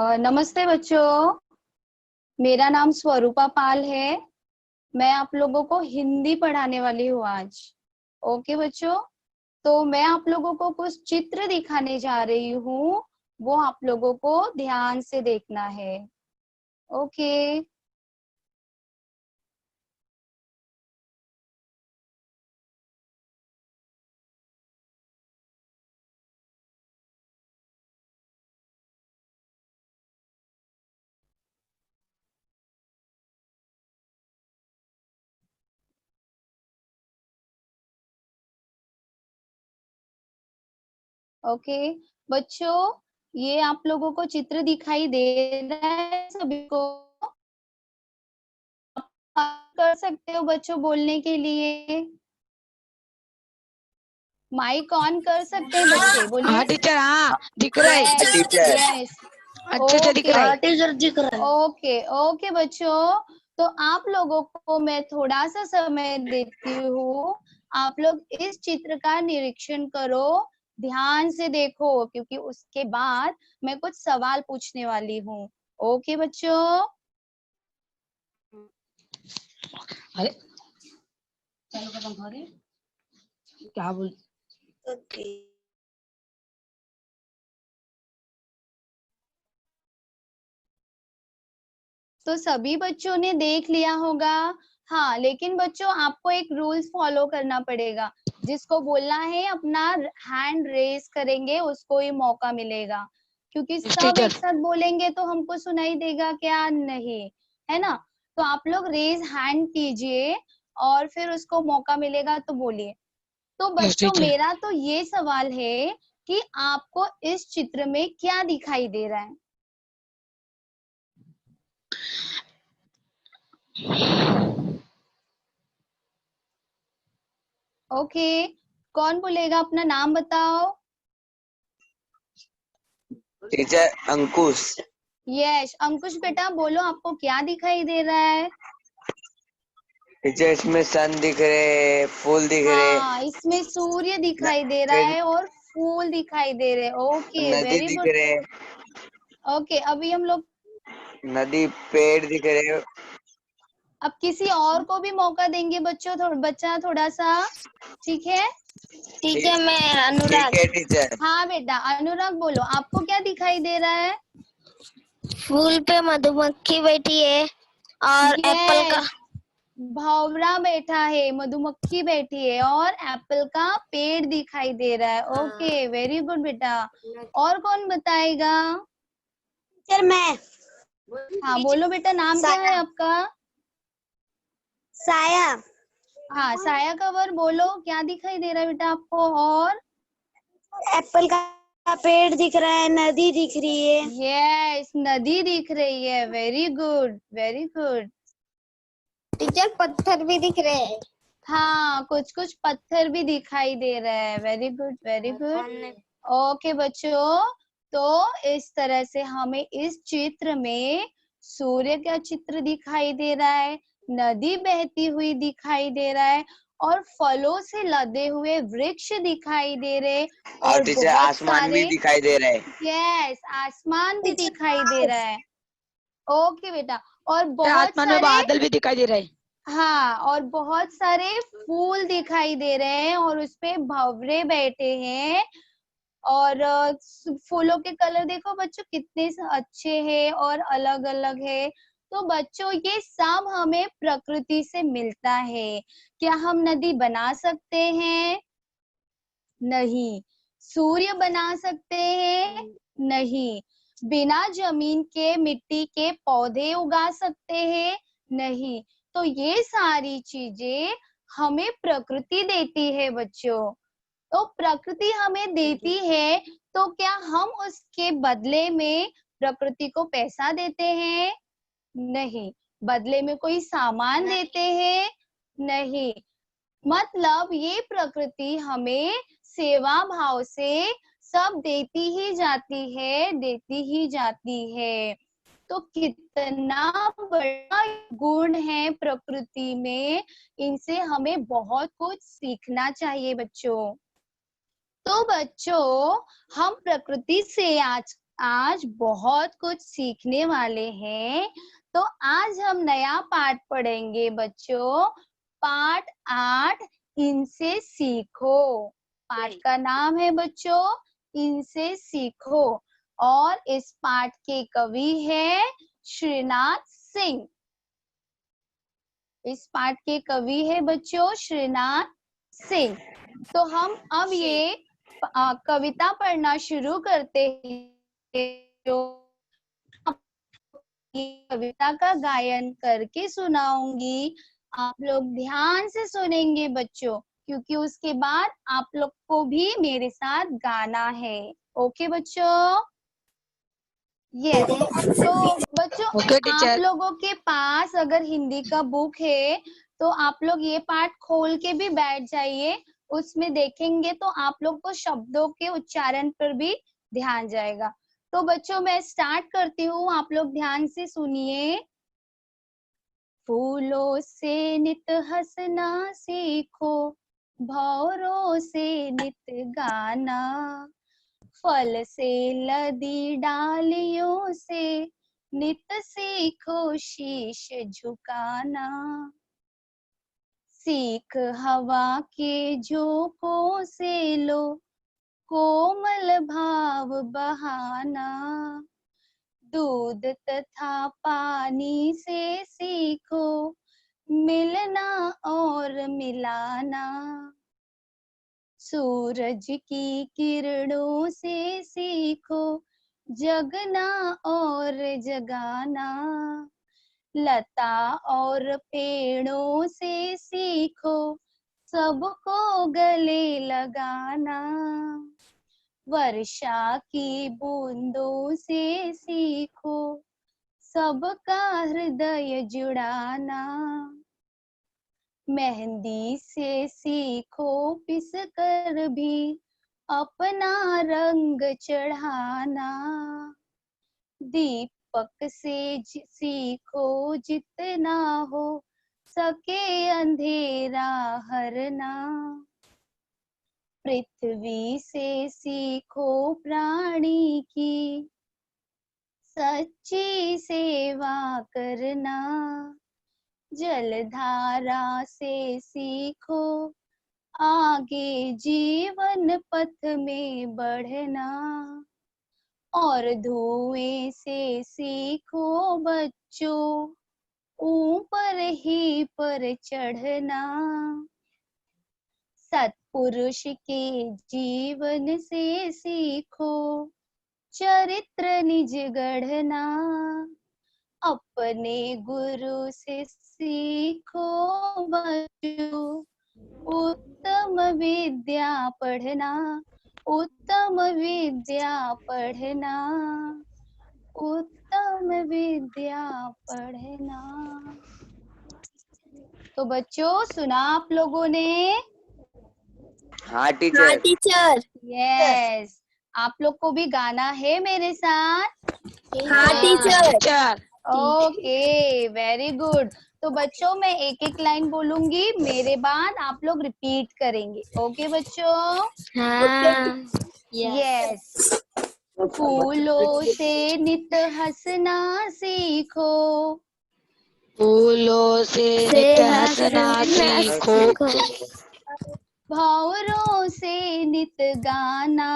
नमस्ते बच्चों, मेरा नाम स्वरूपा पाल है। मैं आप लोगों को हिंदी पढ़ाने वाली हूँ आज। ओके बच्चों, तो मैं आप लोगों को कुछ चित्र दिखाने जा रही हूँ, वो आप लोगों को ध्यान से देखना है। ओके। ओके बच्चों, ये आप लोगों को चित्र दिखाई दे रहा है सभी को? आप कर सकते हो बच्चों बोलने के लिए? माइक ऑन कर सकते हैं बच्चे, बोलिए। हाँ टीचर, हाँ दिख रहा है टीचर। यस, अच्छा दिख रहा है टीचर दिख रहा है। ओके ओके बच्चों, तो आप लोगों को मैं थोड़ा सा समय देती हूँ। आप लोग इस चित्र का निरीक्षण करो, ध्यान से देखो, क्योंकि उसके बाद मैं कुछ सवाल पूछने वाली हूँ। ओके बच्चों? अरे चलो खत्म करे क्या बोल तो सभी बच्चों ने देख लिया होगा। हाँ, लेकिन बच्चों आपको एक रूल्स फॉलो करना पड़ेगा। जिसको बोलना है अपना हैंड रेज करेंगे, उसको ही मौका मिलेगा, क्योंकि सब एक साथ बोलेंगे तो हमको सुनाई देगा क्या? नहीं, है ना? तो आप लोग रेज हैंड कीजिए और फिर उसको मौका मिलेगा तो बोलिए। तो बच्चों मेरा तो ये सवाल है कि आपको इस चित्र में क्या दिखाई दे रहा है? ओके, कौन बोलेगा? अपना नाम बताओ। टीचर अंकुश। यस अंकुश बेटा, बोलो आपको क्या दिखाई दे रहा है? टीचर इसमें सन दिख रहे, फूल दिख रहे, हाँ, इसमें सूर्य दिखाई दे रहा है और फूल दिखाई दे रहे हैं। ओके, नदी वेरी दिख गुड। रहे, ओके, अभी हम लोग नदी, पेड़ दिख रहे। अब किसी और को भी मौका देंगे बच्चों, बच्चा थोड़ा सा, ठीक है? टीचर मैं अनुराग। ठीक है टीचर। हाँ बेटा, अनुराग बोलो, आपको क्या दिखाई दे रहा है? फूल पे मधुमक्खी बैठी है और एप्पल का भौरा बैठा है, मधुमक्खी बैठी है और एप्पल का पेड़ दिखाई दे रहा है। ओके, वेरी गुड बेटा। और कौन बताएगा? टीचर मैं। हाँ बोलो बेटा, नाम क्या है आपका? साया। हाँ, साया कवर बोलो, क्या दिखाई दे रहा है बेटा आपको? और एप्पल का पेड़ दिख रहा है, नदी दिख रही है। यस, नदी दिख रही है। Very good, very good. Teacher पत्थर भी दिख रहे हैं। हाँ, कुछ कुछ पत्थर भी दिखाई दे रहा है। Very good, very good. Okay बच्चों, तो इस तरह से हमें इस चित्र में सूर्य का चित्र दिखाई दे रहा है, नदी बहती हुई दिखाई दे रहा है और फलों से लदे हुए वृक्ष दिखाई दे रहे और टीचर बहुत आसमान भी सारे, दिखाई दे रहा है। यस, आसमान भी दिखाई दे रहा है। ओके बेटा, और बहुत आसमान में सारे, बादल भी दिखाई दे रहा है। हाँ, और बहुत सारे फूल दिखाई दे रहे हैं और उसपे भंवरे बैठे हैं। और फूलों के कलर देखो बच्चों कितने अच्छे हैं और अलग अलग है। तो बच्चों ये सब हमें प्रकृति से मिलता है। क्या हम नदी बना सकते हैं? नहीं। सूर्य बना सकते हैं? नहीं। बिना जमीन के मिट्टी के पौधे उगा सकते हैं? नहीं। तो ये सारी चीजें हमें प्रकृति देती है बच्चों। तो प्रकृति हमें देती है, तो क्या हम उसके बदले में प्रकृति को पैसा देते हैं? नहीं। बदले में कोई सामान देते हैं? नहीं। मतलब ये प्रकृति हमें सेवा भाव से सब देती ही जाती है, देती ही जाती है। तो कितना बड़ा गुण है प्रकृति में, इनसे हमें बहुत कुछ सीखना चाहिए बच्चों। तो बच्चों, हम प्रकृति से आज आज बहुत कुछ सीखने वाले हैं। तो आज हम नया पाठ पढ़ेंगे बच्चों, पाठ 8, इनसे सीखो। पाठ का नाम है बच्चों इनसे सीखो और इस पाठ के कवि है श्रीनाथ सिंह। इस पाठ के कवि है बच्चों श्रीनाथ सिंह। तो हम अब ये कविता पढ़ना शुरू करते हैं। जो कविता का गायन करके सुनाऊंगी, आप लोग ध्यान से सुनेंगे बच्चों, क्योंकि उसके बाद आप लोग को भी मेरे साथ गाना है। ओके बच्चों? यस। तो बच्चों ओके आप टीचर। लोगों के पास अगर हिंदी का बुक है तो आप लोग ये पाठ खोल के भी बैठ जाइए। उसमें देखेंगे तो आप लोग को शब्दों के उच्चारण पर भी ध्यान जाएगा। तो बच्चों मैं स्टार्ट करती हूँ, आप लोग ध्यान से सुनिए। फूलों से नित हंसना सीखो, भौरों से नित गाना, फल से लदी डालियों से नित सीखो शीश झुकाना। सीख हवा के झोंकों से लो, कोमल भाव बहाना, दूध तथा पानी से सीखो मिलना और मिलाना। सूरज की किरणों से सीखो जगना और जगाना। लता और पेड़ों से सीखो सबको गले लगाना। वर्षा की बूंदों से सीखो सबका हृदय जुड़ाना। मेहंदी से सीखो पिस कर भी अपना रंग चढ़ाना। दीपक से सीखो जितना हो सके अंधेरा हरना। पृथ्वी से सीखो प्राणी की सच्ची सेवा करना। जलधारा से सीखो आगे जीवन पथ में बढ़ना। और धुएं से सीखो बच्चों ऊपर ही पर चढ़ना। सत्पुरुष के जीवन से सीखो चरित्र निज गढ़ना। अपने गुरु से सीखो बच्चों उत्तम विद्या पढ़ना। उत्तम विद्या पढ़ना। उत्तम विद्या पढ़ना। तो बच्चों सुना आप लोगों ने? हाँ टीचर। टीचर। यस। आप लोग को भी गाना है मेरे साथ? हाँ teacher. Teacher. Okay very good. तो बच्चों मैं एक एक लाइन बोलूंगी, मेरे बाद आप लोग रिपीट करेंगे। ओके बच्चों? हाँ। यस। फूलों से नित हंसना सीखो, फूलों से नित हंसना सीखो, भंवरों से नित गाना,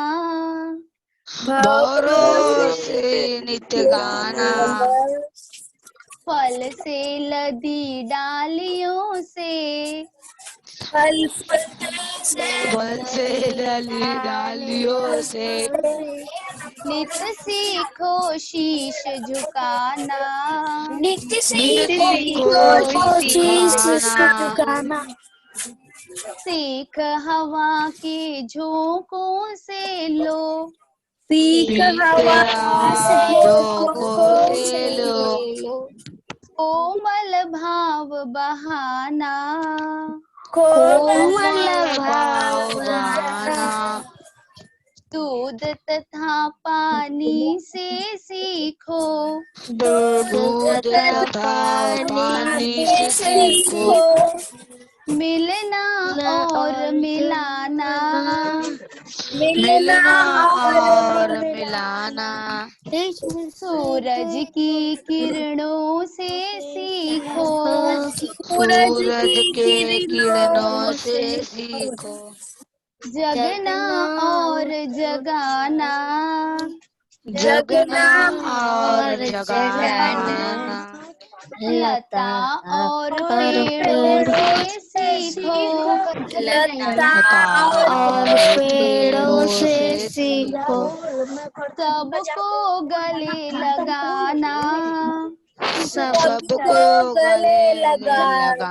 भौरों से नित गाना, फल से लदी डालियों से फल से लली डालियों से नित सीखो शीश झुकाना। नित सीखो झुकाना। सीख हवा के झोंकों से लो, सीख हवा झोंकों से लो, कोमल भाव बहाना। कोमल भाव बहाना। दूध तथा पानी से सीखो, दूध तथा पानी से सीखो मिलना और मिलाना। मिलना और मिलाना। सूरज की किरणों से सीखो, सूरज के किरणों से सीखो। जगना और जगाना, जगना और जगाना। लता और पेड़ों से सीखो, लता और पेड़ों से सीखो। सबको गले लगाना, सबको गले लगाना।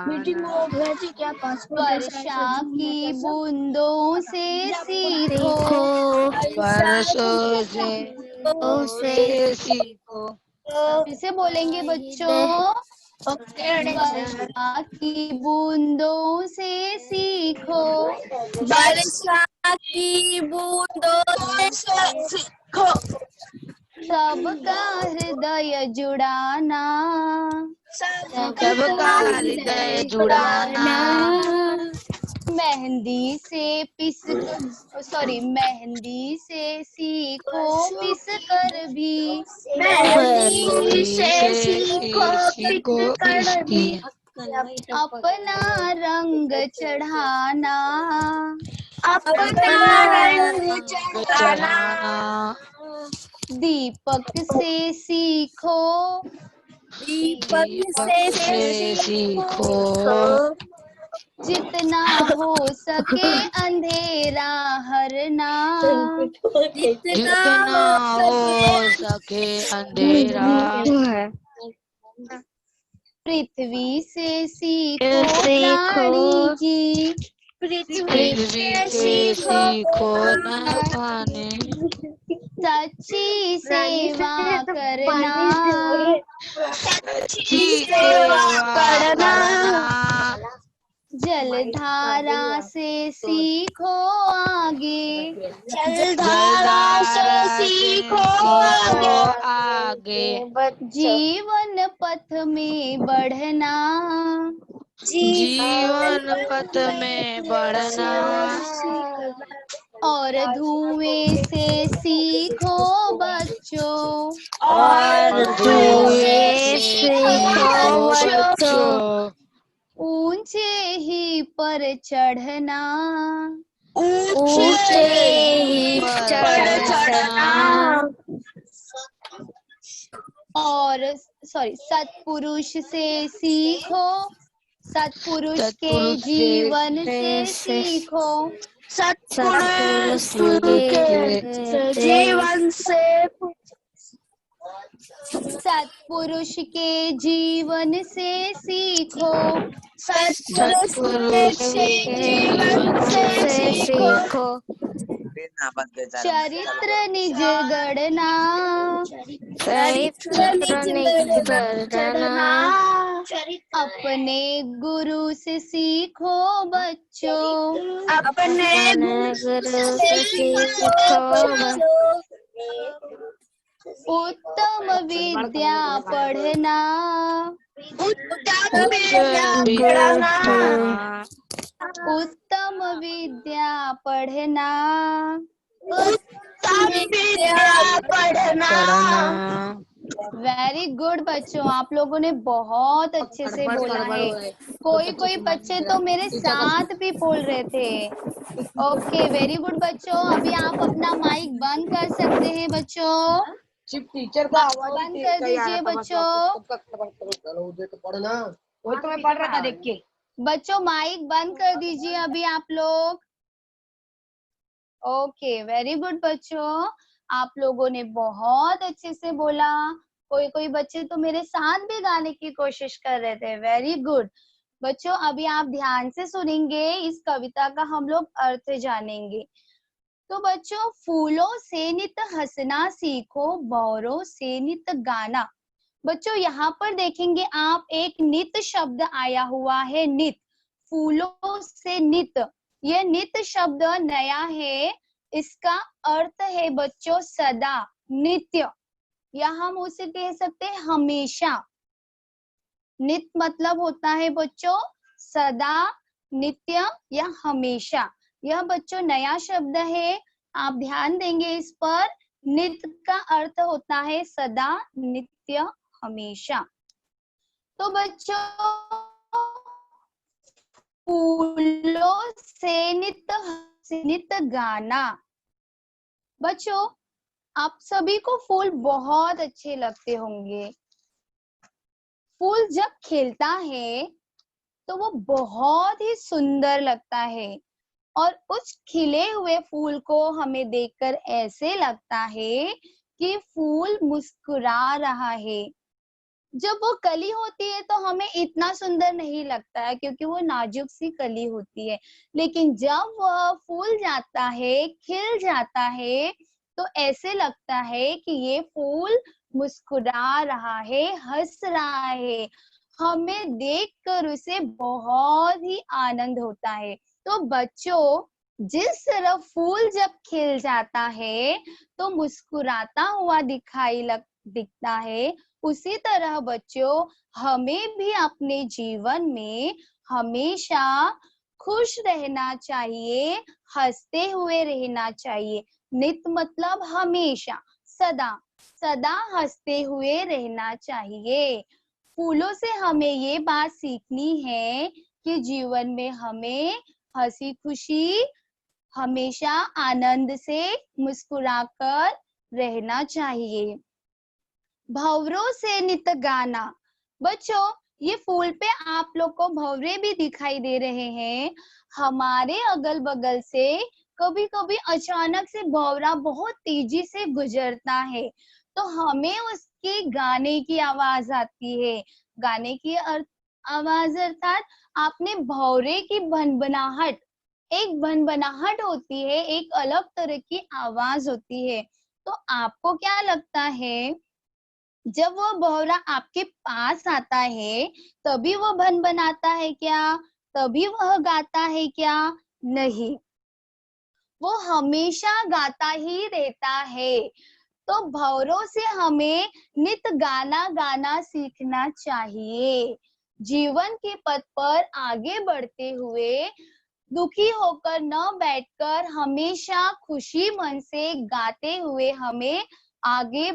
वर्षा की बूंदों से सीखो, बरसों से सीखो। फिर से बोलेंगे बच्चों, वर्षा की बूंदों से सीखो, वर्षा की बूंदों से सीखो। सबका हृदय जुड़ाना, सबका हृदय जुड़ाना। मेहंदी से सीखो पिस कर भी, मेहंदी से सीखो इसकी। अपना रंग चढ़ाना, अपना रंग चढ़ाना। दीपक से सीखो, दीपक से सीखो। जितना हो सके अंधेरा हरना, जितना हो सके अंधेरा। पृथ्वी से सीखो प्राणी की, पृथ्वी से सीखो नहाने। सच्ची सेवा करना, सच्ची सेवा करना। जलधारा से सीखो आगे, जलधारा से सीखो आगे। जीवन पथ में बढ़ना, जीवन पथ में बढ़ना। और धुएं से सीखो बच्चों, और धुएं से सीखो बच्चों। ऊंचे ही पर चढ़ना, ऊंचे ही पर चढ़ना। और सत्पुरुष से सीखो, सत्पुरुष के सत्पुरुष जीवन से सीखो, सत्पुरुष के जीवन से सत्पुरुष के जीवन से सीखो, सत्पुरुष के जीवन से सीखो। चरित्र निज गढ़ना, अपने गुरु से सीखो बच्चों, अपने गुरु से सीखो। उत्तम विद्या पढ़ना, उत्तम विद्या पढ़ना। उत्तम विद्या पढ़ना, उत्तम विद्या पढ़ना। वेरी गुड बच्चों, आप लोगों ने बहुत अच्छे से बोला है। कोई कोई बच्चे तो मेरे साथ भी बोल रहे थे। ओके, वेरी गुड बच्चों। अभी आप अपना माइक बंद कर सकते हैं बच्चों, टीचर का आवाज बंद कर दीजिए बच्चों। पढ़ना वही तो मैं पढ़ रहा था देख के। बच्चों माइक बंद कर दीजिए अभी आप लोग। ओके, वेरी गुड बच्चों, आप लोगों ने बहुत अच्छे से बोला। कोई कोई बच्चे तो मेरे साथ भी गाने की कोशिश कर रहे थे। वेरी गुड बच्चों, अभी आप ध्यान से सुनेंगे, इस कविता का हम लोग अर्थ जानेंगे। तो बच्चों, फूलों से नित हंसना सीखो, भंवरों से नित गाना। बच्चों यहाँ पर देखेंगे आप, एक नित शब्द आया हुआ है, नित। फूलों से नित, यह नित शब्द नया है। इसका अर्थ है बच्चों सदा, नित्य, या हम उसे कह सकते हैं हमेशा। नित मतलब होता है बच्चों सदा, नित्य या हमेशा। यह बच्चों नया शब्द है, आप ध्यान देंगे इस पर। नित का अर्थ होता है सदा, नित्य, हमेशा। तो बच्चों फूलों से नित गाना। बच्चों आप सभी को फूल बहुत अच्छे लगते होंगे। फूल जब खिलता है तो वो बहुत ही सुंदर लगता है और उस खिले हुए फूल को हमें देखकर ऐसे लगता है कि फूल मुस्कुरा रहा है। जब वो कली होती है तो हमें इतना सुंदर नहीं लगता है क्योंकि वो नाजुक सी कली होती है, लेकिन जब वह फूल जाता है, खिल जाता है, तो ऐसे लगता है कि ये फूल मुस्कुरा रहा है, हंस रहा है। हमें देखकर उसे बहुत ही आनंद होता है। तो बच्चों जिस तरह फूल जब खिल जाता है तो मुस्कुराता हुआ दिखता है, उसी तरह बच्चों हमें भी अपने जीवन में हमेशा खुश रहना चाहिए, हंसते हुए रहना चाहिए। नित मतलब हमेशा, सदा, सदा हंसते हुए रहना चाहिए। फूलों से हमें ये बात सीखनी है कि जीवन में हमें हंसी खुशी, हमेशा आनंद से मुस्कुराकर रहना चाहिए। भंवरों से नित गाना। बच्चों ये फूल पे आप लोग को भंवरे भी दिखाई दे रहे हैं। हमारे अगल बगल से कभी कभी अचानक से भंवरा बहुत तेजी से गुजरता है तो हमें उसके गाने की आवाज आती है। गाने की आवाज अर्थात आपने भंवरे की भनभनाहट, एक भनभनाहट होती है, एक अलग तरह की आवाज होती है। तो आपको क्या लगता है जब वो भंवरा आपके पास आता है तभी वो भनभनाता है क्या? तभी वह गाता है क्या? नहीं, वो हमेशा गाता ही रहता है। तो भंवरों से हमें नित गाना गाना सीखना चाहिए। जीवन के पथ पर आगे बढ़ते हुए दुखी होकर न बैठकर हमेशा खुशी मन से गाते हुए हमें आगे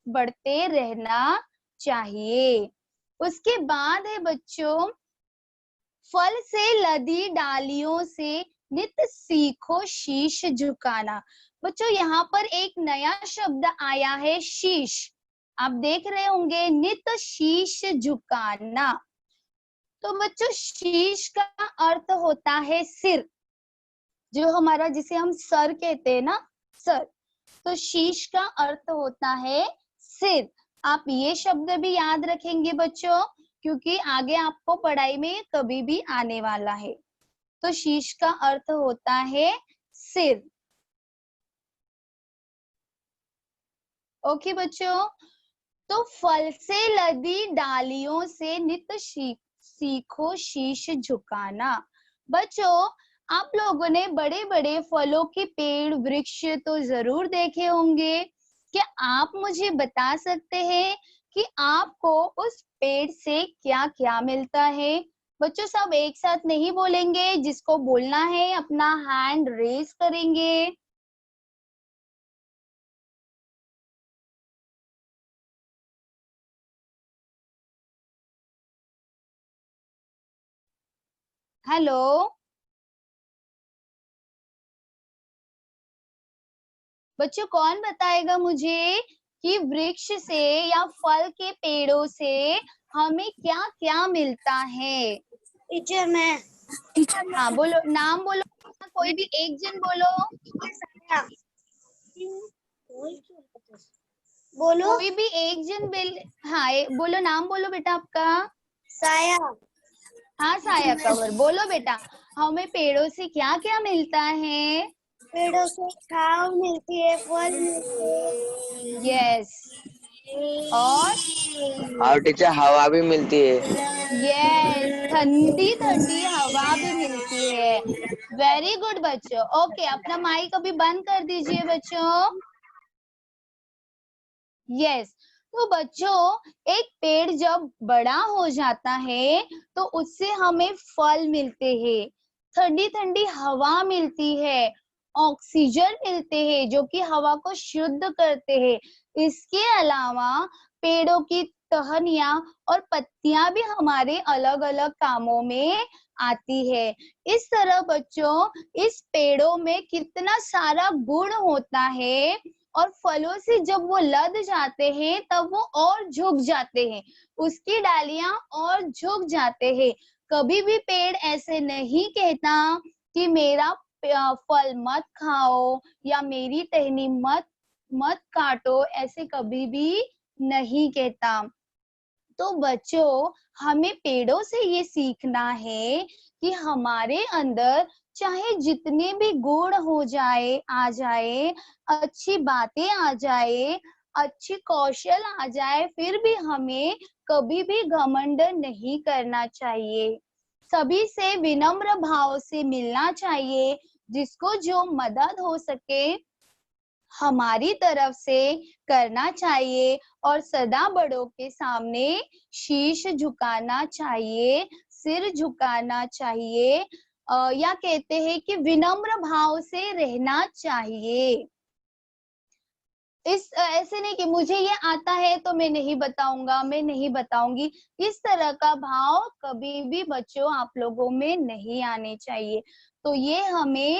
बढ़ते रहना चाहिए। उसके बाद है बच्चों, फल से लदी डालियों से नित सीखो शीश झुकाना। बच्चों यहाँ पर एक नया शब्द आया है, शीश। आप देख रहे होंगे, नित शीश झुकाना। तो बच्चों शीश का अर्थ होता है सिर, जो हमारा जिसे हम सर कहते हैं ना, सर। तो शीश का अर्थ होता है सिर। आप ये शब्द भी याद रखेंगे बच्चों क्योंकि आगे आपको पढ़ाई में कभी भी आने वाला है। तो शीश का अर्थ होता है सिर। ओके बच्चों, तो फल से लदी डालियों से नित सीखो शीश झुकाना। बच्चों आप लोगों ने बड़े बड़े फलों के पेड़ वृक्ष तो जरूर देखे होंगे। क्या आप मुझे बता सकते हैं कि आपको उस पेड़ से क्या क्या मिलता है? बच्चों सब एक साथ नहीं बोलेंगे, जिसको बोलना है अपना हैंड रेज करेंगे। हेलो, बच्चों कौन बताएगा मुझे कि वृक्ष से या फल के पेड़ों से हमें क्या क्या मिलता है? टीचर मैं। हाँ बोलो, नाम बोलो, कोई भी एक जन बोलो। बोलो। कोई भी एक जन हाँ बोलो, नाम बोलो बेटा आपका। साया। हाँ साया कवर, बोलो बेटा, हमें पेड़ों से क्या क्या मिलता है? पेड़ों से छांव मिलती है, फल मिलते हैं। यस, और टीचर हवा भी मिलती है। यस, ठंडी ठंडी हवा भी मिलती है। वेरी गुड बच्चों। ओके, अपना माइक अभी बंद कर दीजिए बच्चों। यस, तो बच्चों एक पेड़ जब बड़ा हो जाता है तो उससे हमें फल मिलते हैं। ठंडी ठंडी हवा मिलती है, ऑक्सीजन मिलते हैं जो कि हवा को शुद्ध करते हैं। इसके अलावा पेड़ों की टहनियां और पत्तियां भी हमारे अलग अलग कामों में आती है। इस तरह बच्चों इस पेड़ों में कितना सारा गुण होता है और फलों से जब वो लद जाते हैं तब वो और झुक जाते हैं, उसकी डालियां और झुक जाते हैं। कभी भी पेड़ ऐसे नहीं कहता कि मेरा फल मत खाओ या मेरी टहनी मत काटो, ऐसे कभी भी नहीं कहता। तो बच्चों हमें पेड़ों से ये सीखना है कि हमारे अंदर चाहे जितने भी गुण हो जाए आ जाए, अच्छी बातें आ जाए, अच्छी कौशल आ जाए, फिर भी हमें कभी भी घमंड नहीं करना चाहिए। सभी से विनम्र भाव से मिलना चाहिए, जिसको जो मदद हो सके हमारी तरफ से करना चाहिए और सदा बड़ों के सामने शीश झुकाना चाहिए, सिर झुकाना चाहिए, या कहते हैं कि विनम्र भाव से रहना चाहिए। ऐसे नहीं कि मुझे ये आता है तो मैं नहीं बताऊंगा, मैं नहीं बताऊंगी, इस तरह का भाव कभी भी बच्चों आप लोगों में नहीं आने चाहिए। तो ये हमें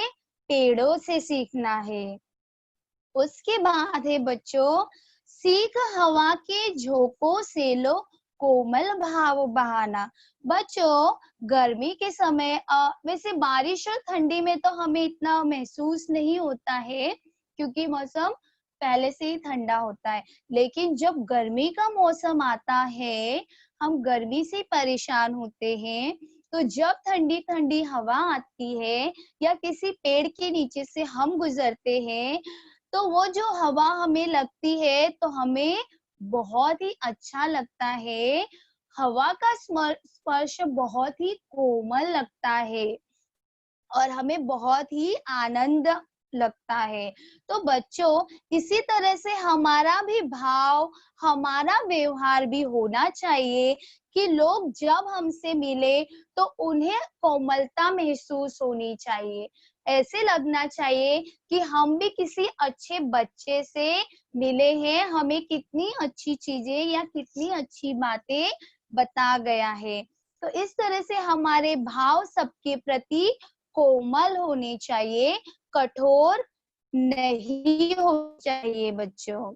पेड़ों से सीखना है। उसके बाद है बच्चों, सीख हवा के झोंकों से लो कोमल भाव बहाना। बच्चों गर्मी के समय वैसे बारिश और ठंडी में तो हमें इतना महसूस नहीं होता है क्योंकि मौसम पहले से ही ठंडा होता है, लेकिन जब गर्मी का मौसम आता है हम गर्मी से परेशान होते हैं, तो जब ठंडी ठंडी हवा आती है या किसी पेड़ के नीचे से हम गुजरते हैं तो वो जो हवा हमें लगती है तो हमें बहुत ही अच्छा लगता है। हवा का स्पर्श बहुत ही कोमल लगता है और हमें बहुत ही आनंद लगता है। तो बच्चों इसी तरह से हमारा भी भाव, हमारा व्यवहार भी होना चाहिए कि लोग जब हमसे मिले तो उन्हें कोमलता महसूस होनी चाहिए। ऐसे लगना चाहिए कि हम भी किसी अच्छे बच्चे से मिले हैं, हमें कितनी अच्छी चीजें या कितनी अच्छी बातें बता गया है। तो इस तरह से हमारे भाव सबके प्रति कोमल होने चाहिए, कठोर नहीं हो चाहिए बच्चों।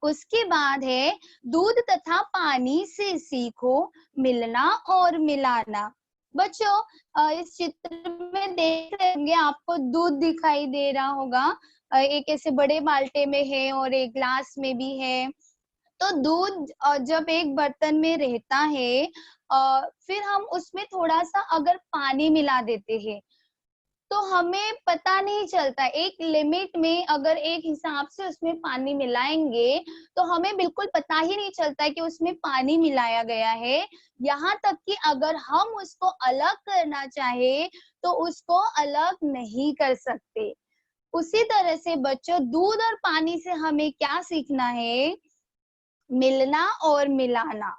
उसके बाद है दूध तथा पानी से सीखो मिलना और मिलाना। बच्चों इस चित्र में देख रहे होंगे आपको दूध दिखाई दे रहा होगा, एक ऐसे बड़े बाल्टे में है और एक ग्लास में भी है। तो दूध जब एक बर्तन में रहता है फिर हम उसमें थोड़ा सा अगर पानी मिला देते हैं तो हमें पता नहीं चलता। एक लिमिट में अगर एक हिसाब से उसमें पानी मिलाएंगे तो हमें बिल्कुल पता ही नहीं चलता है कि उसमें पानी मिलाया गया है। यहाँ तक कि अगर हम उसको अलग करना चाहे तो उसको अलग नहीं कर सकते। उसी तरह से बच्चों दूध और पानी से हमें क्या सीखना है? मिलना और मिलाना।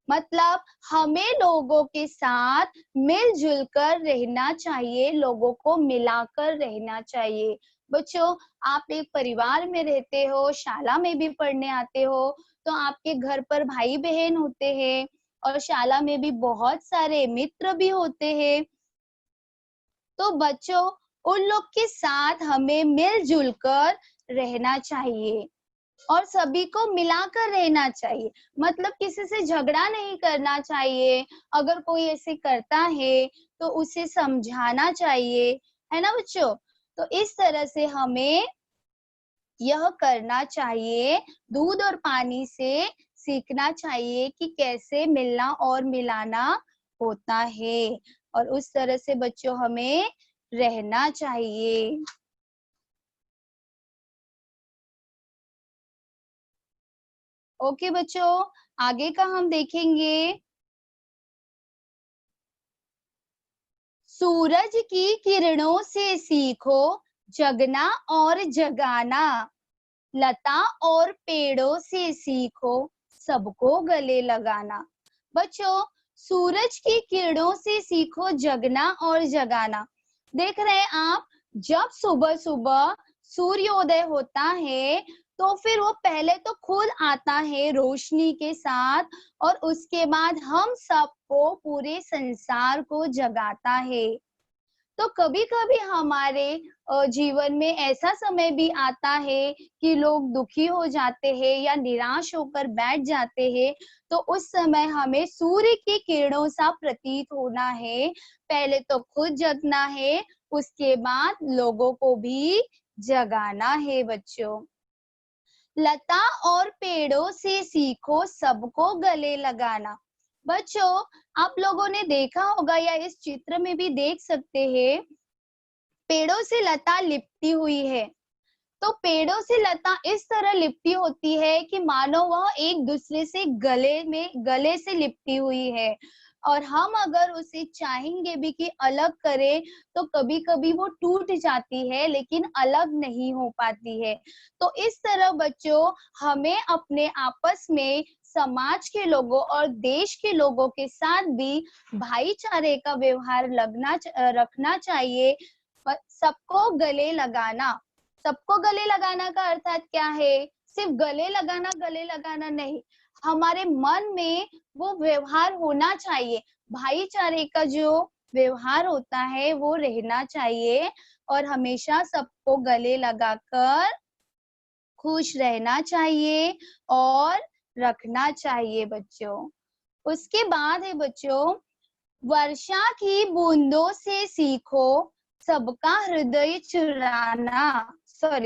मतलब हमें लोगों के साथ मिलजुल कर रहना चाहिए, लोगों को मिलाकर रहना चाहिए। बच्चों आप एक परिवार में रहते हो, शाला में भी पढ़ने आते हो, तो आपके घर पर भाई बहन होते हैं और शाला में भी बहुत सारे मित्र भी होते हैं। तो बच्चों उन लोग के साथ हमें मिलजुल कर रहना चाहिए और सभी को मिलाकर रहना चाहिए। मतलब किसी से झगड़ा नहीं करना चाहिए, अगर कोई ऐसे करता है तो उसे समझाना चाहिए, है ना बच्चों? तो इस तरह से हमें यह करना चाहिए, दूध और पानी से सीखना चाहिए कि कैसे मिलना और मिलाना होता है और उस तरह से बच्चों हमें रहना चाहिए। ओके बच्चों आगे का हम देखेंगे। सूरज की किरणों से सीखो जगना और जगाना, लता और पेड़ों से सीखो सबको गले लगाना। बच्चों सूरज की किरणों से सीखो जगना और जगाना। देख रहे हैं आप, जब सुबह सुबह सूर्योदय होता है तो फिर वो पहले तो खुद आता है रोशनी के साथ, और उसके बाद हम सबको, पूरे संसार को जगाता है। तो कभी कभी हमारे जीवन में ऐसा समय भी आता है कि लोग दुखी हो जाते हैं या निराश होकर बैठ जाते हैं, तो उस समय हमें सूर्य की किरणों सा प्रतीत होना है। पहले तो खुद जगना है, उसके बाद लोगों को भी जगाना है बच्चों। लता और पेड़ों से सीखो सबको गले लगाना। बच्चों, आप लोगों ने देखा होगा या इस चित्र में भी देख सकते हैं, पेड़ों से लता लिपटी हुई है। तो पेड़ों से लता इस तरह लिपटी होती है कि मानो वह एक दूसरे से गले से लिपटी हुई है, और हम अगर उसे चाहेंगे भी कि अलग करें तो कभी कभी वो टूट जाती है, लेकिन अलग नहीं हो पाती है। तो इस तरह बच्चों, हमें अपने आपस में, समाज के लोगों और देश के लोगों के साथ भी भाईचारे का व्यवहार रखना चाहिए। सबको गले लगाना, सबको गले लगाना का अर्थात क्या है? सिर्फ गले लगाना नहीं, हमारे मन में वो व्यवहार होना चाहिए, भाईचारे का जो व्यवहार होता है वो रहना चाहिए, और हमेशा सबको गले लगाकर खुश रहना चाहिए और रखना चाहिए बच्चों। उसके बाद है बच्चों, वर्षा की बूंदों से सीखो सबका हृदय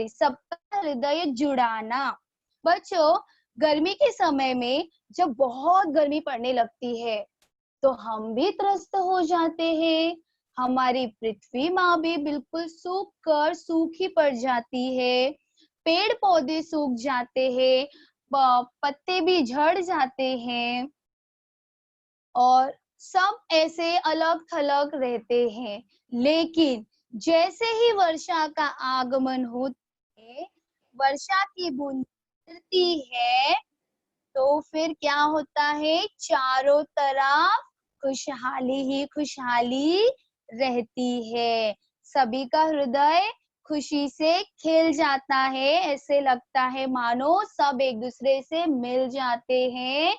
सबका हृदय जुड़ाना। बच्चों, गर्मी के समय में जब बहुत गर्मी पड़ने लगती है तो हम भी त्रस्त हो जाते हैं। हमारी पृथ्वी माँ भी बिल्कुल सूखी पड़ जाती है, पेड़ पौधे सूख जाते हैं, पत्ते भी झड़ जाते हैं, और सब ऐसे अलग थलग रहते हैं। लेकिन जैसे ही वर्षा का आगमन होता है, वर्षा की बूंद गिरती है, तो फिर क्या होता है? चारों तरफ खुशहाली ही खुशहाली रहती है। सभी का हृदय खुशी से खिल जाता है, ऐसे लगता है मानो सब एक दूसरे से मिल जाते हैं।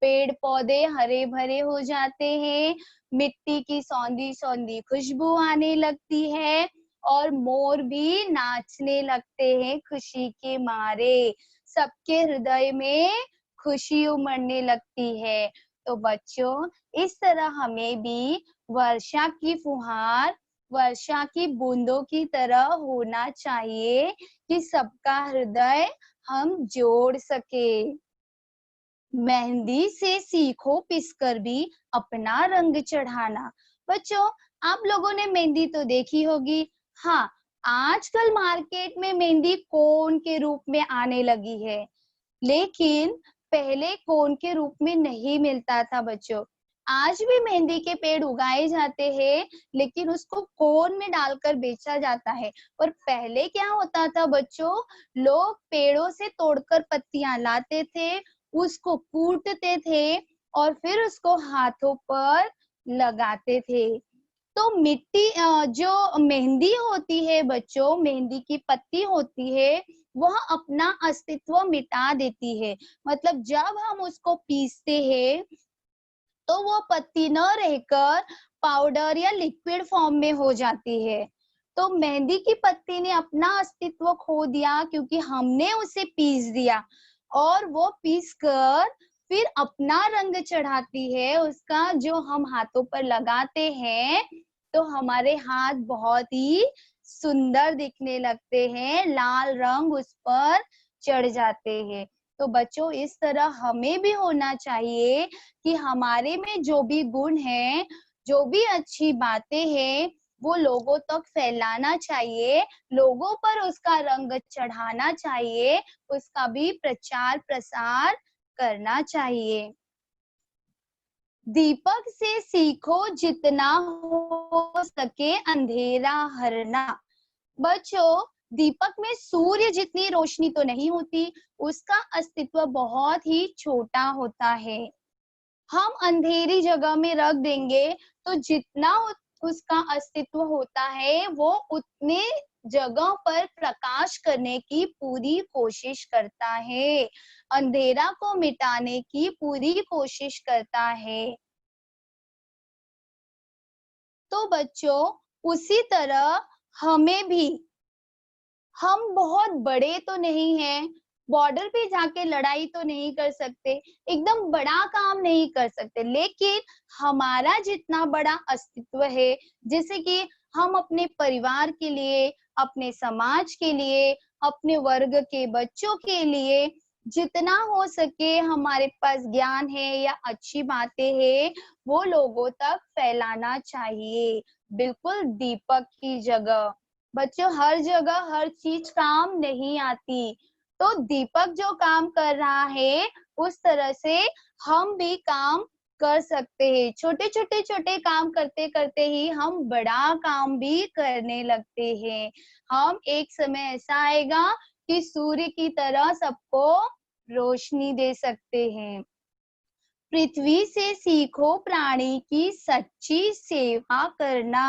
पेड़ पौधे हरे भरे हो जाते हैं, मिट्टी की सौंधी सौंधी खुशबू आने लगती है, और मोर भी नाचने लगते हैं खुशी के मारे। सबके हृदय में खुशी उमड़ने लगती है। तो बच्चों, इस तरह हमें भी वर्षा की फुहार, वर्षा की बूंदों की तरह होना चाहिए कि सबका हृदय हम जोड़ सके। मेहंदी से सीखो पिसकर भी अपना रंग चढ़ाना। बच्चों, आप लोगों ने मेहंदी तो देखी होगी। हाँ, आजकल मार्केट में मेहंदी कोन के रूप में आने लगी है, लेकिन पहले कोन के रूप में नहीं मिलता था बच्चों। आज भी मेहंदी के पेड़ उगाए जाते हैं, लेकिन उसको कोन में डालकर बेचा जाता है। और पहले क्या होता था बच्चों, लोग पेड़ों से तोड़कर पत्तियां लाते थे, उसको कूटते थे और फिर उसको हाथों पर लगाते थे। तो मिट्टी जो मेहंदी होती है बच्चों, मेहंदी की पत्ती होती है, वह अपना अस्तित्व मिटा देती है। मतलब जब हम उसको पीसते हैं तो वो पत्ती न रहकर पाउडर या लिक्विड फॉर्म में हो जाती है। तो मेहंदी की पत्ती ने अपना अस्तित्व खो दिया, क्योंकि हमने उसे पीस दिया, और वो पीस कर फिर अपना रंग चढ़ाती है। उसका जो हम हाथों पर लगाते हैं तो हमारे हाथ बहुत ही सुंदर दिखने लगते हैं, लाल रंग उस पर चढ़ जाते हैं। तो बच्चों, इस तरह हमें भी होना चाहिए कि हमारे में जो भी गुण है, जो भी अच्छी बातें हैं, वो लोगों तक फैलाना चाहिए, लोगों पर उसका रंग चढ़ाना चाहिए, उसका भी प्रचार प्रसार करना चाहिए। दीपक से सीखो जितना हो सके अंधेरा हरना। बच्चों, दीपक में सूर्य जितनी रोशनी तो नहीं होती, उसका अस्तित्व बहुत ही छोटा होता है। हम अंधेरी जगह में रख देंगे तो जितना उसका अस्तित्व होता है वो उतने जगह पर प्रकाश करने की पूरी कोशिश करता है, अंधेरा को मिटाने की पूरी कोशिश करता है। तो बच्चों उसी तरह हमें भी, हम बहुत बड़े तो नहीं हैं, बॉर्डर पे जाके लड़ाई तो नहीं कर सकते, एकदम बड़ा काम नहीं कर सकते, लेकिन हमारा जितना बड़ा अस्तित्व है, जैसे कि हम अपने परिवार के लिए, अपने समाज के लिए, अपने वर्ग के बच्चों के लिए जितना हो सके हमारे पास ज्ञान है या अच्छी बातें हैं, वो लोगों तक फैलाना चाहिए, बिल्कुल दीपक की जगह। बच्चों हर जगह हर चीज काम नहीं आती, तो दीपक जो काम कर रहा है उस तरह से हम भी काम कर सकते हैं। छोटे काम करते करते ही हम बड़ा काम भी करने लगते हैं। हम एक समय ऐसा आएगा कि सूर्य की तरह सबको रोशनी दे सकते हैं। पृथ्वी से सीखो प्राणी की सच्ची सेवा करना।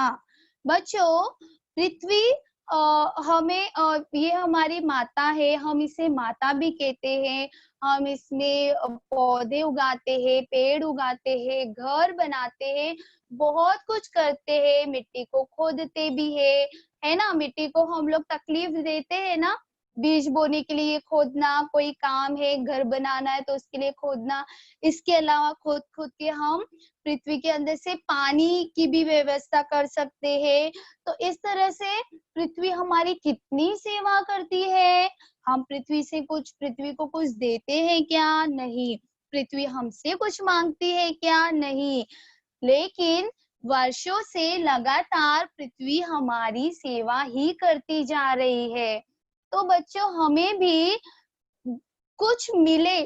बच्चों पृथ्वी हमें ये हमारी माता है, हम इसे माता भी कहते हैं। हम इसमें पौधे उगाते हैं, पेड़ उगाते हैं, घर बनाते हैं, बहुत कुछ करते हैं, मिट्टी को खोदते भी है ना। मिट्टी को हम लोग तकलीफ देते हैं ना, बीज बोने के लिए खोदना कोई काम है, घर बनाना है तो उसके लिए खोदना। इसके अलावा खोद के हम पृथ्वी के अंदर से पानी की भी व्यवस्था कर सकते हैं। तो इस तरह से पृथ्वी हमारी कितनी सेवा करती है। हम पृथ्वी को कुछ देते हैं क्या? नहीं। पृथ्वी हमसे कुछ मांगती है क्या? नहीं। लेकिन वर्षों से लगातार पृथ्वी हमारी सेवा ही करती जा रही है। तो बच्चों हमें भी कुछ मिले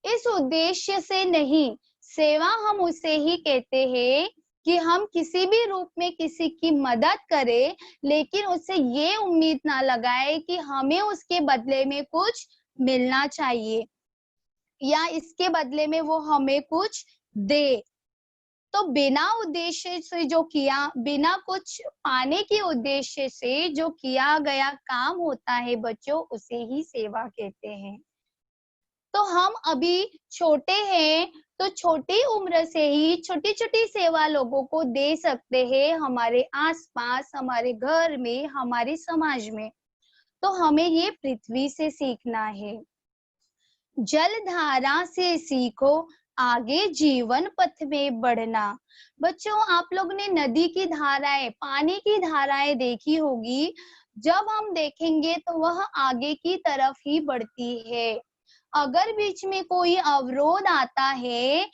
इस उद्देश्य से नहीं, सेवा हम उसे ही कहते हैं कि हम किसी भी रूप में किसी की मदद करें, लेकिन उससे ये उम्मीद ना लगाए कि हमें उसके बदले में कुछ मिलना चाहिए या इसके बदले में वो हमें कुछ दे। तो बिना उद्देश्य से जो किया, बिना कुछ पाने के उद्देश्य से जो किया गया काम होता है बच्चों, उसे ही सेवा कहते हैं। तो हम अभी छोटे हैं, तो छोटी उम्र से ही छोटी छोटी सेवा लोगों को दे सकते हैं, हमारे आसपास, हमारे घर में, हमारे समाज में। तो हमें ये पृथ्वी से सीखना है। जल धारा से सीखो आगे जीवन पथ में बढ़ना। बच्चों आप लोग ने नदी की धाराएं, पानी की धाराएं देखी होगी, जब हम देखेंगे तो वह आगे की तरफ ही बढ़ती है। अगर बीच में कोई अवरोध आता है,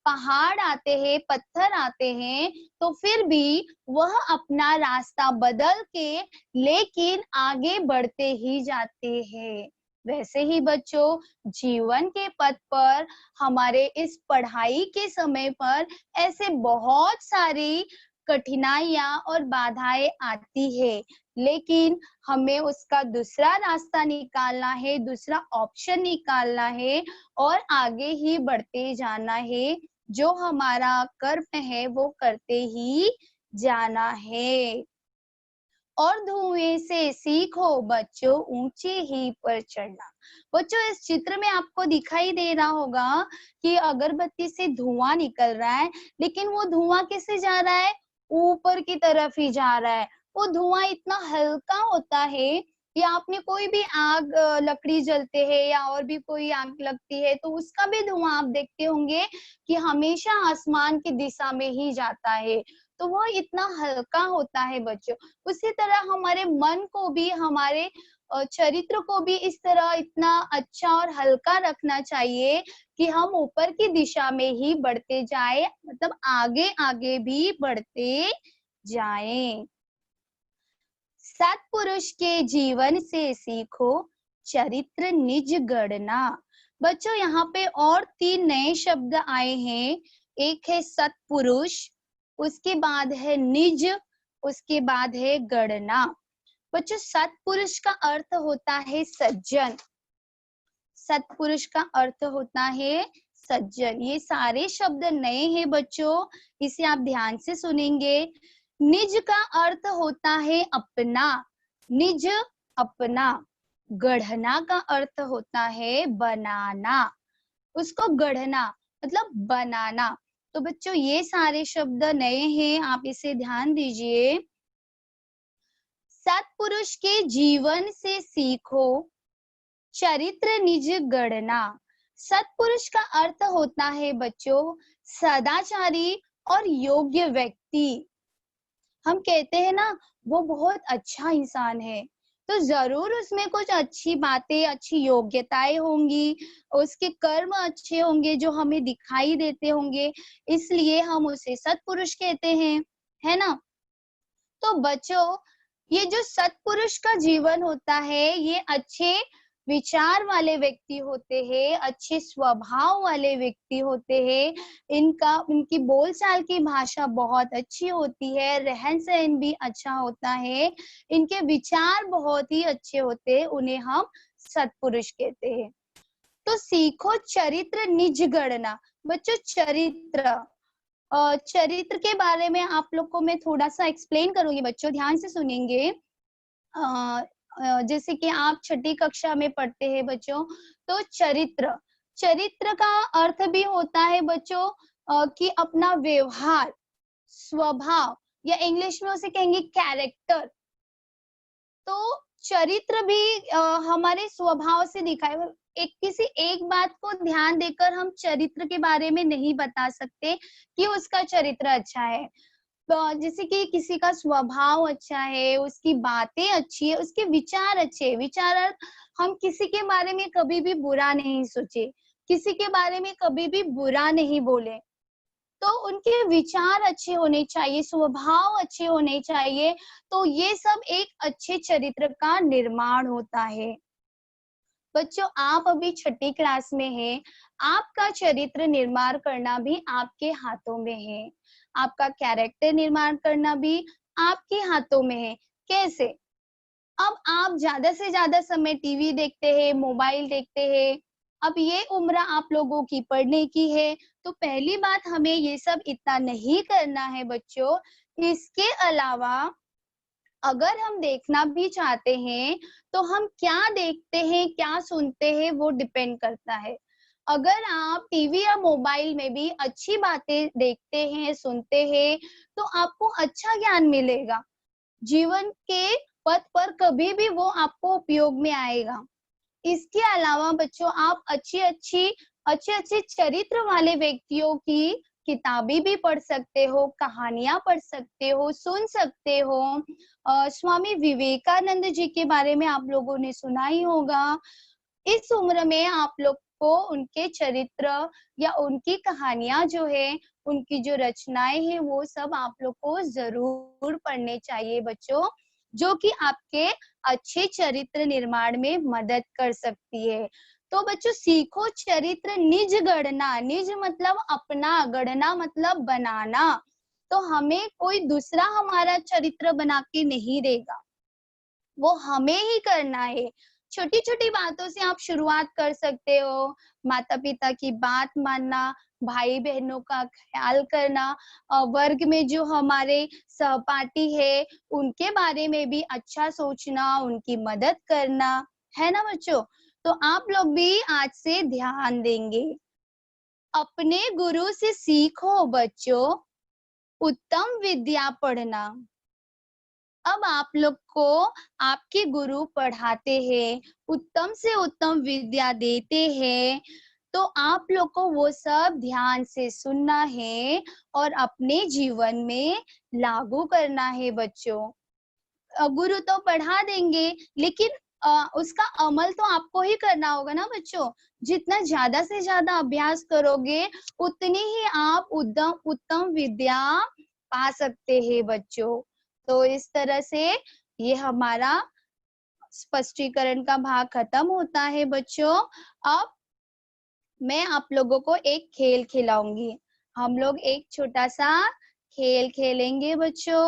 पहाड़ आते हैं, पत्थर आते हैं, तो फिर भी वह अपना रास्ता बदल के लेकिन आगे बढ़ते ही जाते हैं। वैसे ही बच्चों जीवन के पथ पर, हमारे इस पढ़ाई के समय पर ऐसे बहुत सारी कठिनाइयां और बाधाएं आती है, लेकिन हमें उसका दूसरा रास्ता निकालना है, दूसरा ऑप्शन निकालना है और आगे ही बढ़ते जाना है। जो हमारा कर्म है वो करते ही जाना है। और धुएं से सीखो बच्चों ऊंचे ही पर चढ़ना। बच्चों इस चित्र में आपको दिखाई दे रहा होगा कि अगरबत्ती से धुआं निकल रहा है, लेकिन वो धुआं कैसे जा रहा है? ऊपर की तरफ ही जा रहा है। वो धुआं इतना हल्का होता है कि आपने कोई भी आग, लकड़ी जलते हैं या और भी कोई आग लगती है तो उसका भी धुआं आप देखते होंगे कि हमेशा आसमान की दिशा में ही जाता है, तो वो इतना हल्का होता है बच्चों। उसी तरह हमारे मन को भी, हमारे चरित्र को भी इस तरह इतना अच्छा और हल्का रखना चाहिए कि हम ऊपर की दिशा में ही बढ़ते जाए, मतलब आगे आगे भी बढ़ते जाएं। सत्पुरुष के जीवन से सीखो चरित्र निज गढ़ना। बच्चों यहाँ पे और 3 नए शब्द आए हैं। एक है सत्पुरुष, उसके बाद है निज, उसके बाद है गणना। बच्चों सत्पुरुष का अर्थ होता है सज्जन। सत्पुरुष का अर्थ होता है सज्जन। ये सारे शब्द नए हैं बच्चों, इसे आप ध्यान से सुनेंगे। निज का अर्थ होता है अपना, निज अपना। गढ़ना का अर्थ होता है बनाना, उसको गढ़ना मतलब बनाना। तो बच्चों ये सारे शब्द नए हैं, आप इसे ध्यान दीजिए। सत्पुरुष के जीवन से सीखो चरित्र निज गढ़ना। सत्पुरुष का अर्थ होता है बच्चों सदाचारी और योग्य व्यक्ति। हम कहते हैं ना वो बहुत अच्छा इंसान है, तो जरूर उसमें कुछ अच्छी बातें, अच्छी योग्यताएं होंगी, उसके कर्म अच्छे होंगे जो हमें दिखाई देते होंगे, इसलिए हम उसे सत्पुरुष कहते हैं, है ना। तो बच्चों ये जो सत्पुरुष का जीवन होता है ये अच्छे विचार वाले व्यक्ति होते हैं, अच्छे स्वभाव वाले व्यक्ति होते हैं, इनकी बोलचाल की भाषा बहुत अच्छी होती है, रहन सहन भी अच्छा होता है, इनके विचार बहुत ही अच्छे होते हैं, उन्हें हम सत्पुरुष कहते हैं। तो सीखो चरित्र निज गढ़ना। बच्चों चरित्र के बारे में आप लोग को मैं थोड़ा सा एक्सप्लेन करूंगी, बच्चों ध्यान से सुनेंगे। जैसे कि आप छठी कक्षा में पढ़ते हैं बच्चों, तो चरित्र का अर्थ भी होता है बच्चों कि अपना व्यवहार, स्वभाव, या इंग्लिश में उसे कहेंगे कैरेक्टर। तो चरित्र भी हमारे स्वभाव से दिखाए, किसी एक बात को ध्यान देकर हम चरित्र के बारे में नहीं बता सकते कि उसका चरित्र अच्छा है। तो जैसे कि किसी का स्वभाव अच्छा है, उसकी बातें अच्छी है, उसके विचार अच्छे, विचार हम किसी के बारे में कभी भी बुरा नहीं सोचे, किसी के बारे में कभी भी बुरा नहीं बोले, तो उनके विचार अच्छे होने चाहिए, स्वभाव अच्छे होने चाहिए, तो ये सब एक अच्छे चरित्र का निर्माण होता है। बच्चों आप अभी छठी क्लास में हैं, आपका चरित्र निर्माण करना भी आपके हाथों में है, आपका कैरेक्टर निर्माण करना भी आपके हाथों में है। कैसे? अब आप ज्यादा से ज्यादा समय टीवी देखते हैं, मोबाइल देखते हैं, अब ये उम्र आप लोगों की पढ़ने की है, तो पहली बात हमें ये सब इतना नहीं करना है बच्चों। इसके अलावा अगर हम देखना भी चाहते हैं तो हम क्या देखते हैं, क्या सुनते हैं, वो डिपेंड करता है। अगर आप टीवी या मोबाइल में भी अच्छी बातें देखते हैं, सुनते हैं, तो आपको अच्छा ज्ञान मिलेगा, जीवन के पथ पर कभी भी वो आपको उपयोग में आएगा। इसके अलावा बच्चों आप अच्छे चरित्र वाले व्यक्तियों की किताबें भी पढ़ सकते हो, कहानियां पढ़ सकते हो, सुन सकते हो। स्वामी विवेकानंद जी के बारे में आप लोगों ने सुना ही होगा। इस उम्र में आप लोग को उनके चरित्र या उनकी कहानियां जो है, उनकी जो रचनाएं हैं, वो सब आप लोग को जरूर पढ़ने चाहिए बच्चों, जो कि आपके अच्छे चरित्र निर्माण में मदद कर सकती है। तो बच्चों सीखो चरित्र निज गढ़ना। निज मतलब अपना, गढ़ना मतलब बनाना। तो हमें कोई दूसरा हमारा चरित्र बना के नहीं देगा, वो हमें ही करना है। छोटी छोटी बातों से आप शुरुआत कर सकते हो, माता पिता की बात मानना, भाई बहनों का ख्याल करना, वर्ग में जो हमारे सहपाठी है उनके बारे में भी अच्छा सोचना, उनकी मदद करना, है ना बच्चों। तो आप लोग भी आज से ध्यान देंगे। अपने गुरु से सीखो बच्चों उत्तम विद्या पढ़ना। अब आप लोग को आपके गुरु पढ़ाते हैं, उत्तम से उत्तम विद्या देते हैं, तो आप लोग को वो सब ध्यान से सुनना है और अपने जीवन में लागू करना है बच्चों। गुरु तो पढ़ा देंगे, लेकिन उसका अमल तो आपको ही करना होगा ना बच्चों। जितना ज्यादा से ज्यादा अभ्यास करोगे उतनी ही आप उत्तम विद्या पा सकते हैं बच्चों। तो इस तरह से ये हमारा स्पष्टीकरण का भाग खत्म होता है बच्चों। अब मैं आप लोगों को एक खेल खिलाऊंगी। हम लोग एक छोटा सा खेल खेलेंगे बच्चों।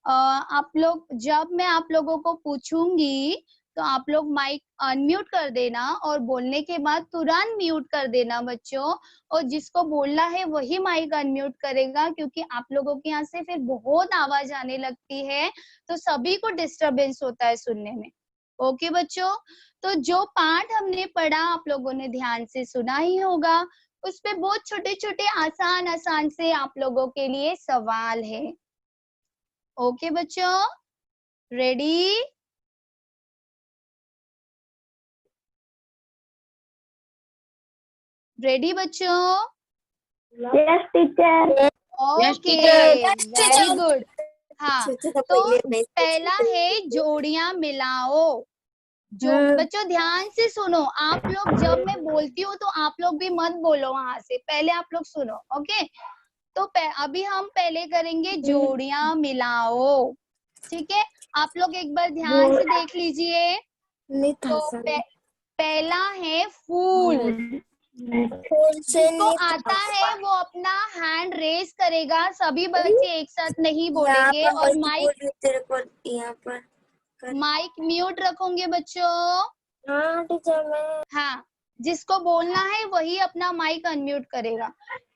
आप लोग, जब मैं आप लोगों को पूछूंगी तो आप लोग माइक अनम्यूट कर देना और बोलने के बाद तुरंत म्यूट कर देना बच्चों। और जिसको बोलना है वही माइक अनम्यूट करेगा, क्योंकि आप लोगों के यहाँ से फिर बहुत आवाज आने लगती है, तो सभी को डिस्टरबेंस होता है सुनने में। ओके बच्चों, तो जो पाठ हमने पढ़ा आप लोगों ने ध्यान से सुना ही होगा। उस पे बहुत छोटे छोटे आसान आसान से आप लोगों के लिए सवाल है। ओके बच्चों, रेडी? रेडी बच्चों? Yes teacher. Okay, very good. हाँ, तो पहला है जोड़ियां मिलाओ। जो बच्चों ध्यान से सुनो, आप लोग जब मैं बोलती हूँ तो आप लोग भी मत बोलो वहां से, पहले आप लोग सुनो। ओके, तो अभी हम पहले करेंगे जोड़ियां मिलाओ, ठीक है? आप लोग एक बार ध्यान से देख लीजिए। तो पहला है फूल। जिसको आता है वो अपना हैंड रेज करेगा, सभी बच्चे एक साथ नहीं बोलेंगे। और माइक म्यूट रखोगे बच्चों। हाँ टीचर मैं। हाँ, जिसको बोलना है वही अपना माइक अनम्यूट करेगा।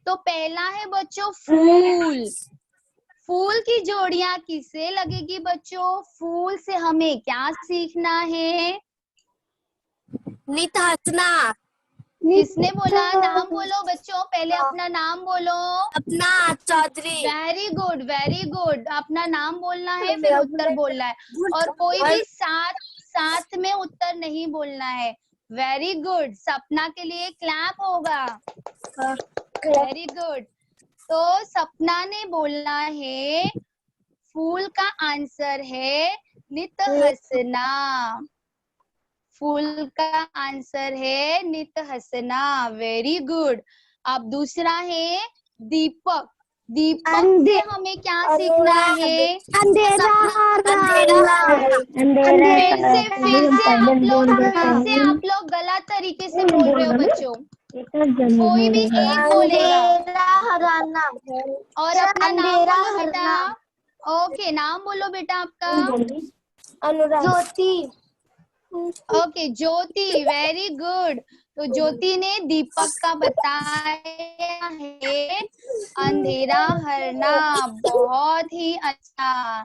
तो पहला है बच्चों फूल। फूल की जोड़ियां किससे लगेगी बच्चों? फूल से हमें क्या सीखना है? नित हंसना। किसने बोला? नाम बोलो बच्चों, पहले अपना नाम बोलो। अपना Chaudhary. Very good, very good. अपना नाम बोलना है, फिर उत्तर बोलना है, और कोई भी साथ में उत्तर नहीं बोलना है। Very good. सपना के लिए क्लैप होगा। Very good. तो सपना ने बोलना है फूल का आंसर है नित हंसना। फूल का आंसर है नित हंसना। Very good. अब दूसरा है दीपक। दीपक से हमें क्या सीखना है? अंधेरा फिर से आप लोग गलत तरीके से बोल रहे हो बच्चों। कोई भी एक बोलेगा हराना। और अपना नाम बोलो बेटा। ओके, नाम बोलो बेटा आपका। Anurag. Jyoti. Okay, Jyoti. Very good. तो ज्योति ने दीपक का बताया है अंधेरा हरना। बहुत ही अच्छा।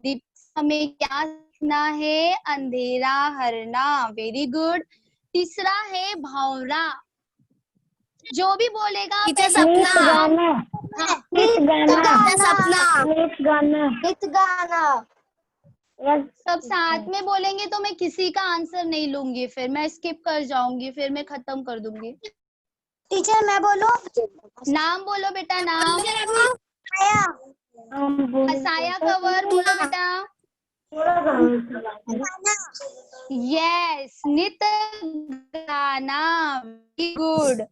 दीपक हमें क्या सीखना है? अंधेरा हरना। Very good. तीसरा है भंवरा। जो भी बोलेगा गीत गाना। हाँ, गीत गाना। सपना। गीत गाना। गीत गाना। सब साथ में बोलेंगे तो मैं किसी का आंसर नहीं लूंगी, फिर मैं स्किप कर जाऊंगी, फिर मैं खत्म कर दूंगी। टीचर मैं बोलूं? नाम बोलो बेटा, नाम। साया कवर बोलो बेटा। यस, नित गाना। Very good.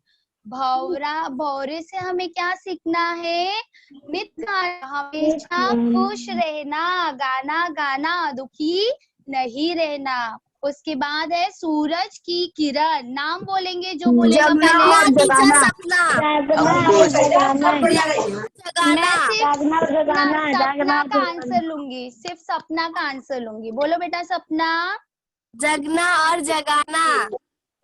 भौरा, भौरे से हमें क्या सीखना है? नित गाना, हमेशा खुश रहना, गाना गाना, दुखी नहीं रहना। उसके बाद है सूरज की किरण। नाम बोलेंगे जो बोलेगा पहले। मैं सिर्फ सपना का आंसर लूंगी, सिर्फ सपना का आंसर लूंगी। बोलो बेटा सपना। जगना और जगाना।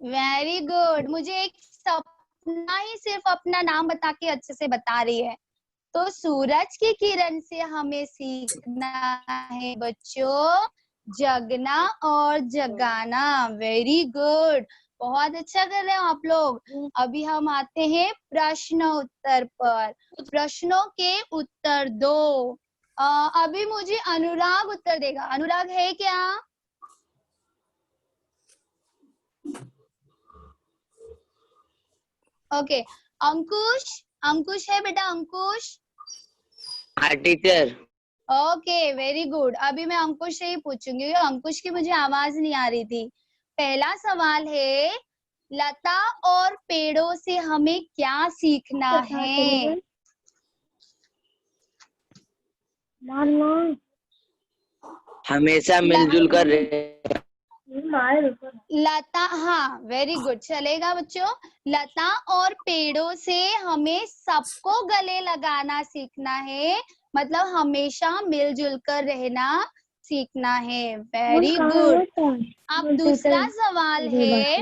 Very good. मुझे एक सपना ही सिर्फ अपना नाम बता के अच्छे से बता रही है। तो सूरज की किरण से हमें सीखना है बच्चों जगना और जगाना। वेरी गुड, बहुत अच्छा कर रहे हो आप लोग। अभी हम आते हैं प्रश्न उत्तर पर। प्रश्नों के उत्तर दो। अभी मुझे अनुराग उत्तर देगा। अनुराग है क्या? ओके, अंकुश। अंकुश है बेटा? अंकुश। हाँ टीचर। Okay, very good. अभी मैं अंकुश से ही पूछूंगी, अंकुश की मुझे आवाज नहीं आ रही थी। पहला सवाल है, लता और पेड़ों से हमें क्या सीखना है? हमेशा मिलजुल कर लता, हाँ वेरी गुड, चलेगा बच्चों। लता और पेड़ों से हमें सबको गले लगाना सीखना है, मतलब हमेशा मिलजुल कर रहना सीखना है। Very good. अब दूसरा सवाल है,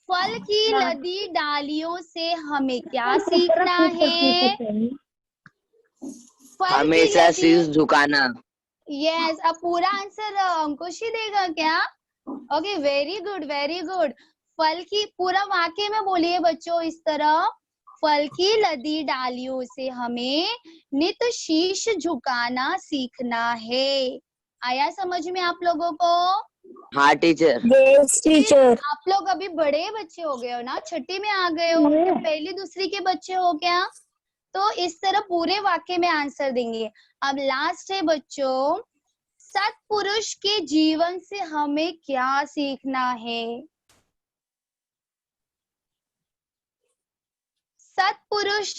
फल की लदी डालियों से हमें क्या सीखना है? फल की हमेशा लदी, शीश झुकाना। यस। अब पूरा आंसर अंकुश ही देगा क्या? Okay, very good, very good. फल की, पूरा वाक्य में बोलिए बच्चों इस तरह, फल की लदी डालियों से हमें नित शीश झुकाना सीखना है। आया समझ में आप लोगों को? हाँ टीचर। Yes teacher. आप लोग अभी बड़े बच्चे हो गए हो ना, छठी में आ गए हो, क्या पहली दूसरी के बच्चे हो क्या? तो इस तरह पूरे वाक्य में आंसर देंगे। अब लास्ट है बच्चों, सत्पुरुष के जीवन से हमें क्या सीखना है? सत्पुरुष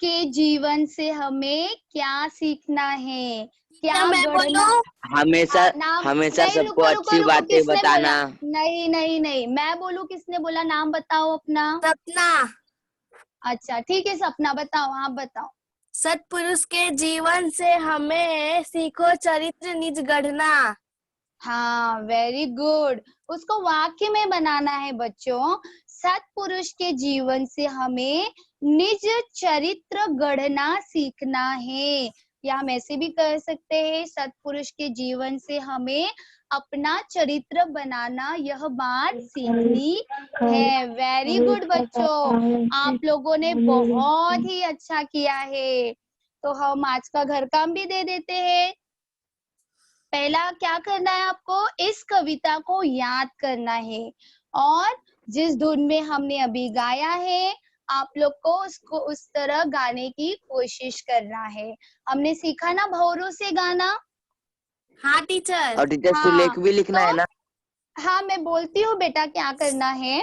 के जीवन से हमें क्या सीखना है? क्या गढ़ना? हमेशा नाम हमेशा नहीं, सबको रुको अच्छी रुको रुको, बातें किसने बताना। बोला? नहीं नहीं नहीं, मैं बोलूं किसने बोला? नाम बताओ अपना। सपना। अच्छा ठीक है, सपना बताओ, आप बताओ। सत्पुरुष के जीवन से हमें सीखो चरित्र निज गढ़ना। हाँ, वेरी गुड। उसको वाक्य में बनाना है बच्चों। सत्पुरुष के जीवन से हमें निज चरित्र गढ़ना सीखना है, या हम ऐसे भी कह सकते हैं, सत्पुरुष के जीवन से हमें अपना चरित्र बनाना, यह बात सीखनी है। वेरी गुड बच्चों, आप लोगों ने बहुत ही अच्छा किया है। तो हम आज का घर काम भी दे देते हैं। पहला क्या करना है आपको? इस कविता को याद करना है, और जिस धुन में हमने अभी गाया है, आप लोग को उसको उस तरह गाने की कोशिश करना है। हमने सीखा ना भौरों से गाना? हाँ टीचर। और टीचर हाँ, सुलेख भी लिखना तो है ना? हाँ, मैं बोलती हूँ बेटा क्या करना है।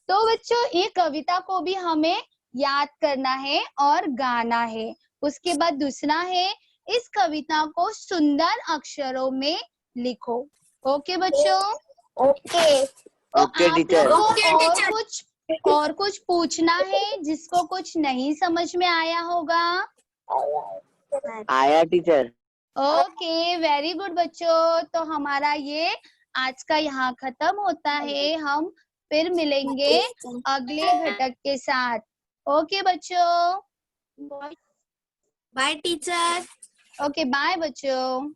तो बच्चों, ये कविता को भी हमें याद करना है और गाना है। उसके बाद दूसरा है, इस कविता को सुंदर अक्षरों में लिखो। ओके बच्चों? ओके। तो ओके आप टीचर। लोगों को और कुछ पूछना है, जिसको कुछ नहीं समझ में आया होगा? आया टीचर। ओके, वेरी गुड बच्चों। तो हमारा ये आज का यहाँ खत्म होता है। हम फिर मिलेंगे अगले घटक के साथ। ओके बच्चों? Bye teacher. ओके, बाय बच्चों।